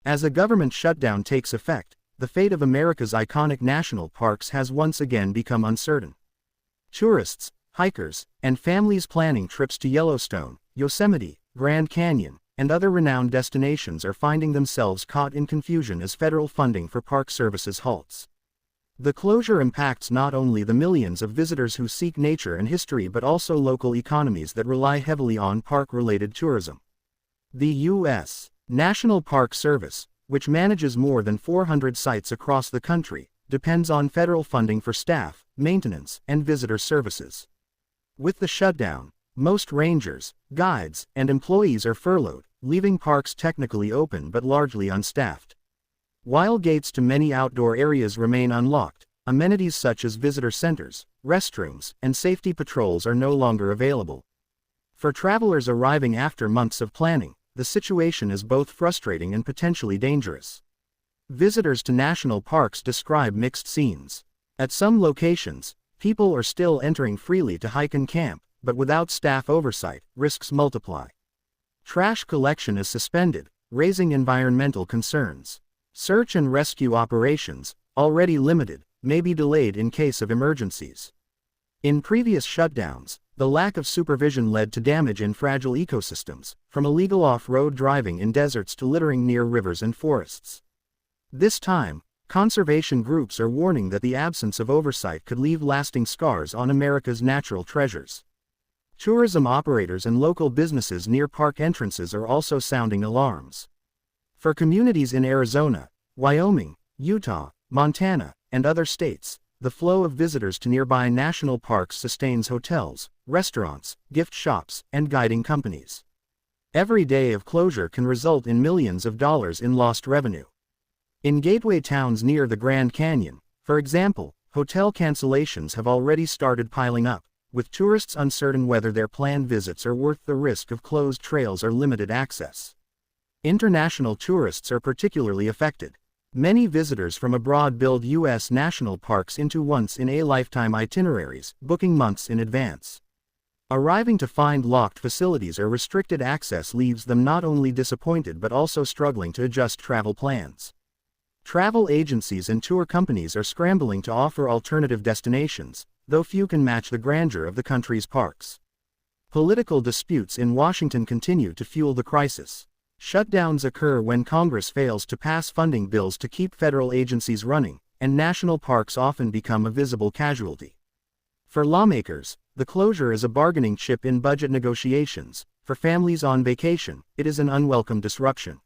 As a government shutdown takes effect, the fate of America's iconic national parks has once again become uncertain. Tourists, hikers, and families planning trips to Yellowstone, Yosemite, Grand Canyon, and other renowned destinations are finding themselves caught in confusion as federal funding for park services halts. The closure impacts not only the millions of visitors who seek nature and history but also local economies that rely heavily on park-related tourism. The U.S. National Park Service, which manages more than 400 sites across the country, depends on federal funding for staff, maintenance, and visitor services. With the shutdown, most rangers, guides, and employees are furloughed, leaving parks technically open but largely unstaffed. While gates to many outdoor areas remain unlocked, amenities such as visitor centers, restrooms, and safety patrols are no longer available. For travelers arriving after months of planning, the situation is both frustrating and potentially dangerous. Visitors to national parks describe mixed scenes. At some locations, people are still entering freely to hike and camp, but without staff oversight, risks multiply. Trash collection is suspended, raising environmental concerns. Search and rescue operations, already limited, may be delayed in case of emergencies. In previous shutdowns, the lack of supervision led to damage in fragile ecosystems, from illegal off-road driving in deserts to littering near rivers and forests. This time, conservation groups are warning that the absence of oversight could leave lasting scars on America's natural treasures. Tourism operators and local businesses near park entrances are also sounding alarms. For communities in Arizona, Wyoming, Utah, Montana, and other states, the flow of visitors to nearby national parks sustains hotels, restaurants, gift shops, and guiding companies. Every day of closure can result in millions of dollars in lost revenue. In gateway towns near the Grand Canyon, for example, hotel cancellations have already started piling up, with tourists uncertain whether their planned visits are worth the risk of closed trails or limited access. International tourists are particularly affected. Many visitors from abroad build U.S. national parks into once-in-a-lifetime itineraries, booking months in advance. Arriving to find locked facilities or restricted access leaves them not only disappointed but also struggling to adjust travel plans. Travel agencies and tour companies are scrambling to offer alternative destinations, though few can match the grandeur of the country's parks. Political disputes in Washington continue to fuel the crisis. Shutdowns occur when Congress fails to pass funding bills to keep federal agencies running, and national parks often become a visible casualty. For lawmakers, the closure is a bargaining chip in budget negotiations. For families on vacation, it is an unwelcome disruption.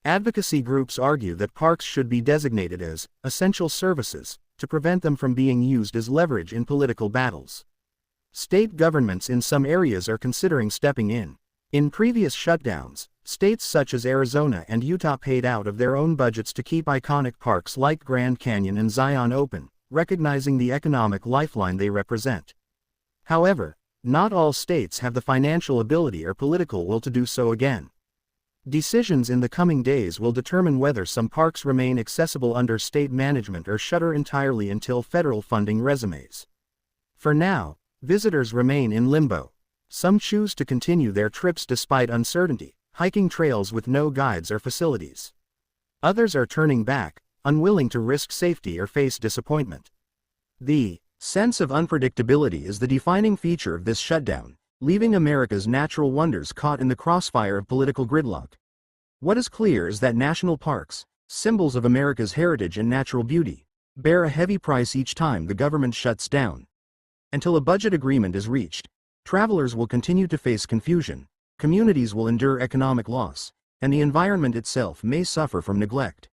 Advocacy groups argue that parks should be designated as essential services to prevent them from being used as leverage in political battles. State governments in some areas are considering stepping in. In previous shutdowns, states such as Arizona and Utah paid out of their own budgets to keep iconic parks like Grand Canyon and Zion open, recognizing the economic lifeline they represent. However, not all states have the financial ability or political will to do so again. Decisions in the coming days will determine whether some parks remain accessible under state management or shutter entirely until federal funding resumes. For now, visitors remain in limbo. Some choose to continue their trips despite uncertainty, hiking trails with no guides or facilities. Others are turning back, unwilling to risk safety or face disappointment. The sense of unpredictability is the defining feature of this shutdown, leaving America's natural wonders caught in the crossfire of political gridlock. What is clear is that national parks, symbols of America's heritage and natural beauty, bear a heavy price each time the government shuts down. Until a budget agreement is reached, travelers will continue to face confusion, communities will endure economic loss, and the environment itself may suffer from neglect.